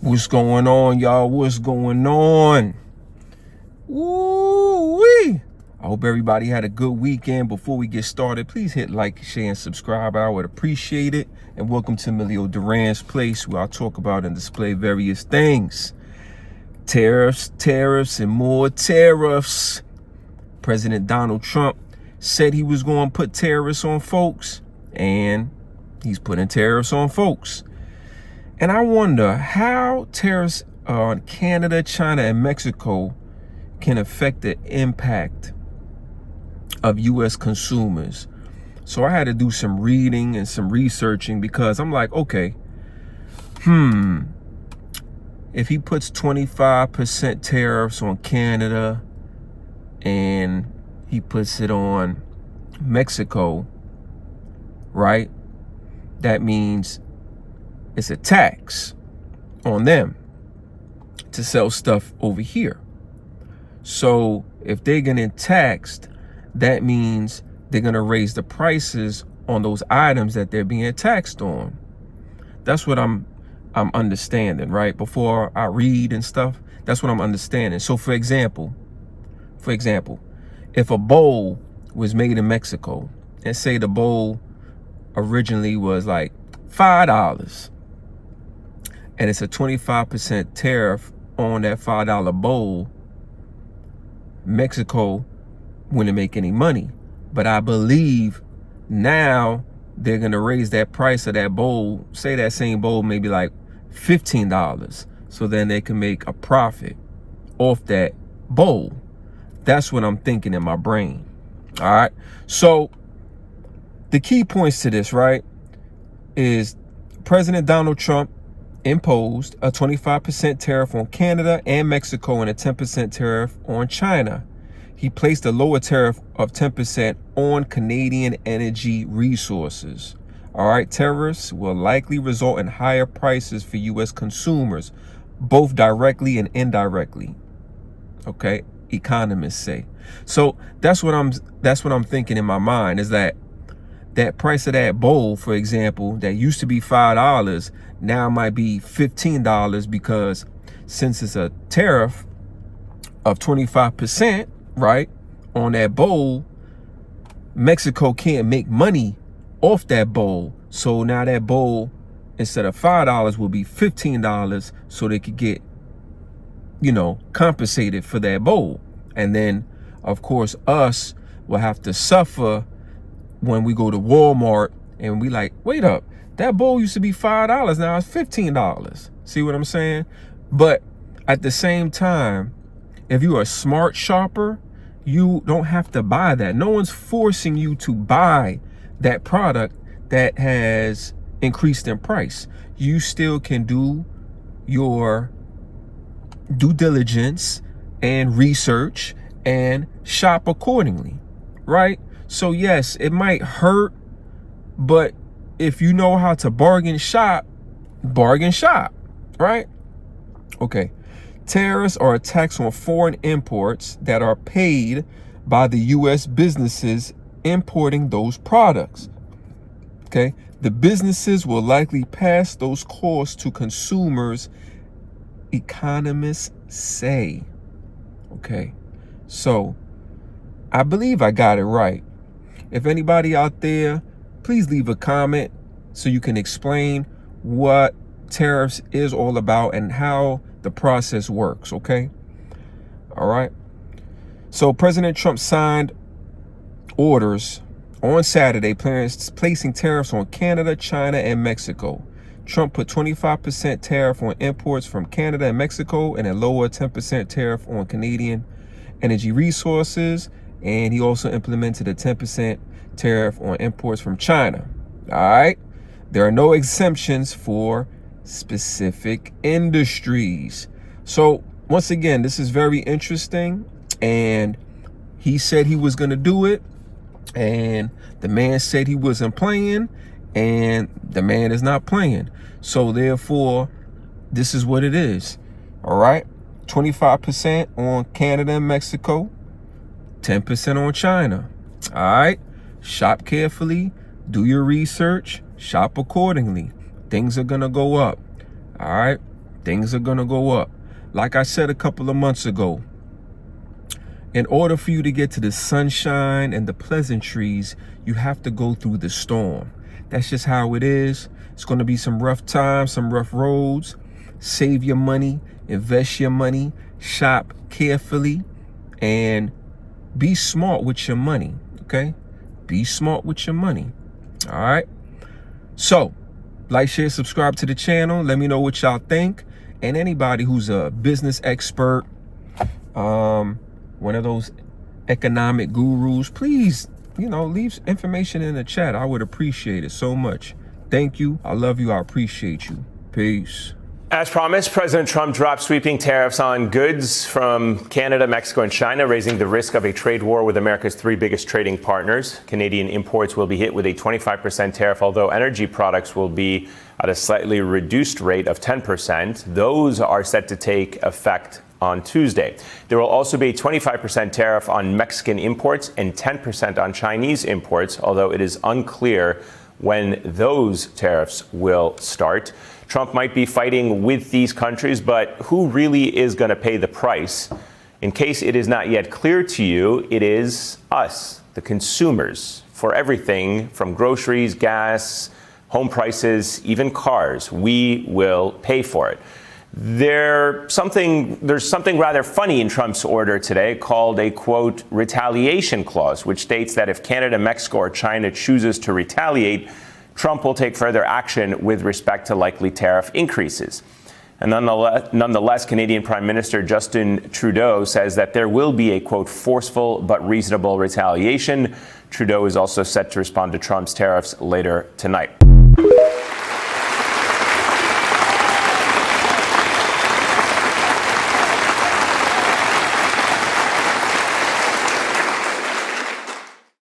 What's going on, y'all? What's going on? Woo-wee! I hope everybody had a good weekend. Before we get started, please hit like, share, and subscribe. I would appreciate it. And welcome to Emilio Duran's place, where I talk about and display various things. Tariffs, and more tariffs. President Donald Trump said he was going to put tariffs on folks, and he's putting tariffs on folks. And I wonder how tariffs on Canada, China, and Mexico can affect the impact of U.S. consumers. So I had to do some reading and some researching, because I'm like, okay, if he puts 25% tariffs on Canada and he puts it on Mexico, right? That means it's a tax on them to sell stuff over here. So if they're getting taxed, that means they're going to raise the prices on those items that they're being taxed on. That's what I'm understanding, right? Before I read and stuff, that's what I'm understanding. So for example, if a bowl was made in Mexico, and say the bowl originally was like $5, and it's a 25% tariff on that $5 bowl, Mexico wouldn't make any money. But I believe now they're going to raise that price of that bowl, say that same bowl maybe like $15, so then they can make a profit off that bowl. That's what I'm thinking in my brain. All right. So the key points to this, right, is President Donald Trump imposed a 25% tariff on Canada and Mexico and a 10% tariff on China. He placed a lower tariff of 10% on Canadian energy resources. All right, tariffs will likely result in higher prices for U.S. consumers, both directly and indirectly. Okay, economists say. So that's what I'm thinking in my mind, is that price of that bowl, for example, that used to be $5, now might be $15, because since it's a tariff of 25%, right, on that bowl, Mexico can't make money off that bowl. So now that bowl, instead of $5, will be $15, so they could get, compensated for that bowl. And then, of course, us will have to suffer when we go to Walmart and we like, wait up, that bowl used to be $5, now it's $15. See what I'm saying? But at the same time, if you're a smart shopper, you don't have to buy that. No one's forcing you to buy that product that has increased in price. You still can do your due diligence and research and shop accordingly, right? So yes, it might hurt, but if you know how to bargain shop, right? Okay. Tariffs are a tax on foreign imports that are paid by the U.S. businesses importing those products. Okay. The businesses will likely pass those costs to consumers, economists say. Okay. So I believe I got it right. If anybody out there, please leave a comment so you can explain what tariffs is all about and how the process works, okay? All right. So President Trump signed orders on Saturday placing tariffs on Canada, China, and Mexico. Trump put 25% tariff on imports from Canada and Mexico and a lower 10% tariff on Canadian energy resources. And he also implemented a 10% tariff on imports from China. All right. There are no exemptions for specific industries. So once again, this is very interesting. And he said he was going to do it. And the man said he wasn't playing. And the man is not playing. So therefore, this is what it is. All right. 25% on Canada and Mexico. 10% on China. All right. Shop carefully. Do your research. Shop accordingly. Things are going to go up. All right. things are going to go up. Like I said a couple of months ago, in order for you to get to the sunshine and the pleasantries, you have to go through the storm. That's just how it is. It's going to be some rough times, some rough roads. Save your money, invest your money, shop carefully, and be smart with your money, okay? Be smart with your money, all right? So, like, share, subscribe to the channel. Let me know what y'all think. And anybody who's a business expert, one of those economic gurus, please, leave information in the chat. I would appreciate it so much. Thank you. I love you. I appreciate you. Peace. As promised, President Trump dropped sweeping tariffs on goods from Canada, Mexico, and China, raising the risk of a trade war with America's three biggest trading partners. Canadian imports will be hit with a 25% tariff, although energy products will be at a slightly reduced rate of 10%. Those are set to take effect on Tuesday. There will also be a 25% tariff on Mexican imports and 10% on Chinese imports, although it is unclear when those tariffs will start. Trump might be fighting with these countries, but who really is going to pay the price? In case it is not yet clear to you, it is us, the consumers, for everything from groceries, gas, home prices, even cars. We will pay for it. There's something rather funny in Trump's order today called a, quote, retaliation clause, which states that if Canada, Mexico, or China chooses to retaliate, Trump will take further action with respect to likely tariff increases. And nonetheless, Canadian Prime Minister Justin Trudeau says that there will be a, quote, forceful but reasonable retaliation. Trudeau is also set to respond to Trump's tariffs later tonight.